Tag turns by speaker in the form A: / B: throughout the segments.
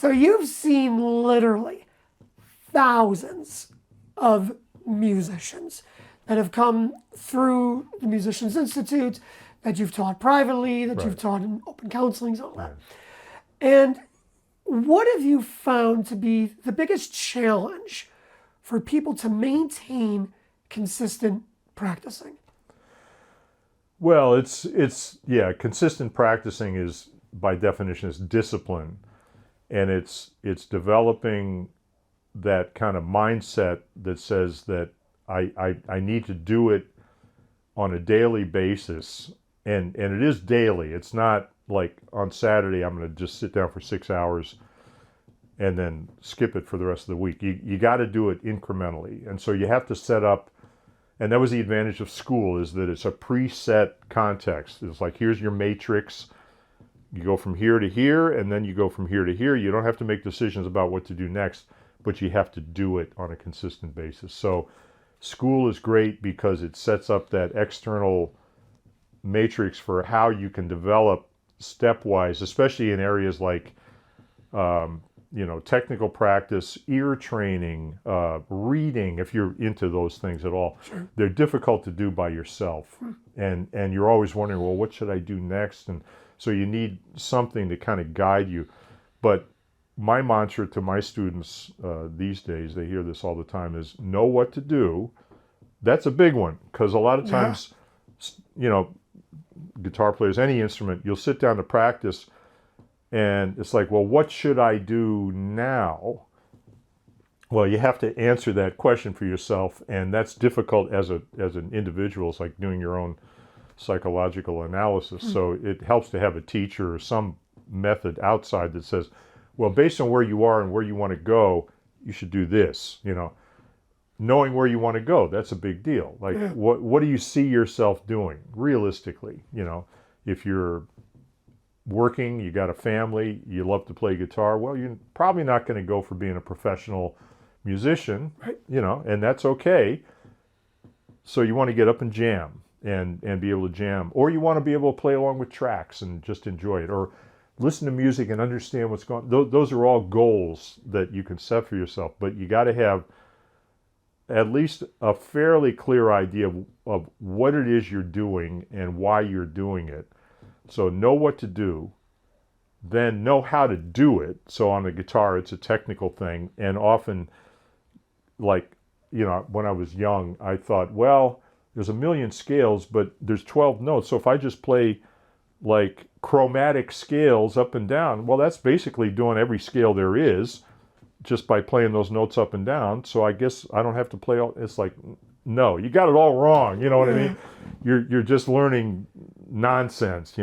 A: So you've seen literally thousands of musicians that have come through the Musicians Institute, that you've taught privately, that you've taught in open counselings, all that. And what have you found to be the biggest challenge for people to maintain consistent practicing?
B: Well, it's consistent practicing is by definition is discipline, and it's developing that kind of mindset that says that I need to do it on a daily basis, and it is daily. It's not like on Saturday I'm going to just sit down for 6 hours and then skip it for the rest of the week. You got to do it incrementally, and so you have to set up. And that was the advantage of school, is that it's a preset context. It's like, here's your matrix. You go from here to here, and then you go from here to here. You don't have to make decisions about what to do next, but you have to do it on a consistent basis. So school is great because it sets up that external matrix for how you can develop stepwise, especially in areas like technical practice, ear training, reading, if you're into those things at all.
A: Sure.
B: They're difficult to do by yourself. And you're always wondering, well, what should I do next? And so you need something to kind of guide you. But my mantra to my students these days, they hear this all the time, is know what to do. That's a big one, because a lot of times, guitar players, any instrument, you'll sit down to practice, and it's like, well, what should I do now? Well, you have to answer that question for yourself, and that's difficult as an individual. It's like doing your own psychological analysis. So it helps to have a teacher or some method outside that says, well, based on where you are and where you want to go, you should do this. Knowing where you want to go, that's a big deal. Like, what do you see yourself doing realistically? If you're working, you got a family, you love to play guitar, well, you're probably not going to go for being a professional musician, and that's okay. So you want to get up and jam and be able to jam, or you want to be able to play along with tracks and just enjoy it, or listen to music and understand what's going on. Those are all goals that you can set for yourself, but you got to have at least a fairly clear idea of what it is you're doing and why you're doing it. So know what to do, then know how to do it. So on the guitar, it's a technical thing. And often, like, when I was young, I thought, well, there's a million scales, but there's 12 notes. So if I just play like chromatic scales up and down, well, that's basically doing every scale there is just by playing those notes up and down. So I guess I don't have to play all. It's like, no, you got it all wrong. You know what I mean? You're just learning nonsense,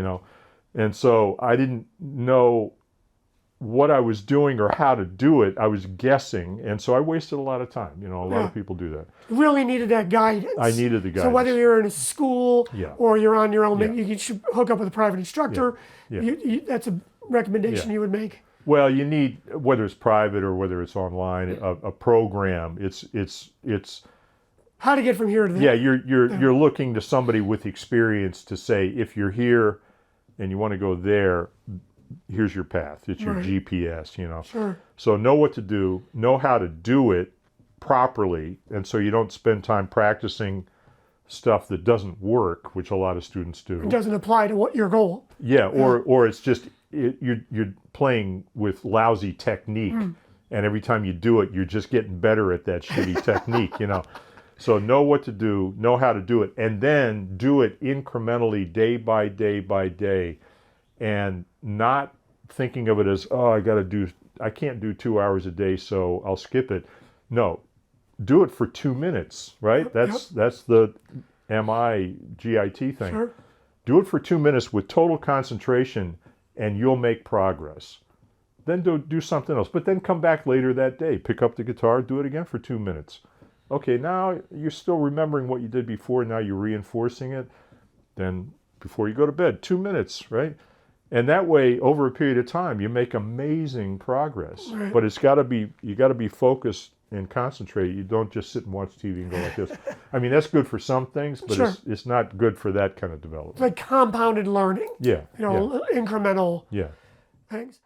B: And so I didn't know what I was doing or how to do it. I was guessing, and so I wasted a lot of time. A lot of people do that.
A: You really needed that guidance.
B: I needed the guidance.
A: So whether you're in a school or you're on your own, maybe you should hook up with a private instructor. That's a recommendation you would make.
B: Well, you need, whether it's private or whether it's online, a program. It's
A: how to get from here to there.
B: Yeah, you're looking to somebody with experience to say, if you're here and you want to go there, here's your path. It's your GPS,
A: Sure.
B: So know what to do, know how to do it properly, and so you don't spend time practicing stuff that doesn't work, which a lot of students do.
A: It doesn't apply to what your goal.
B: Yeah, or it's just you're playing with lousy technique, and every time you do it, you're just getting better at that shitty technique, So know what to do, know how to do it, and then do it incrementally, day by day by day, and not thinking of it as, oh, I can't do 2 hours a day, so I'll skip it. No, do it for 2 minutes, right? That's the MIGIT thing.
A: Sure.
B: Do it for 2 minutes with total concentration, and you'll make progress. Then do something else, but then come back later that day, pick up the guitar, do it again for 2 minutes. Okay, now you're still remembering what you did before, now you're reinforcing it. Then before you go to bed, 2 minutes, right? And that way, over a period of time, you make amazing progress.
A: Right.
B: But you got to be focused and concentrate. You don't just sit and watch TV and go like this. I mean, that's good for some things, but it's not good for that kind of development.
A: It's like compounded learning.
B: Yeah.
A: Incremental
B: Yeah.
A: things.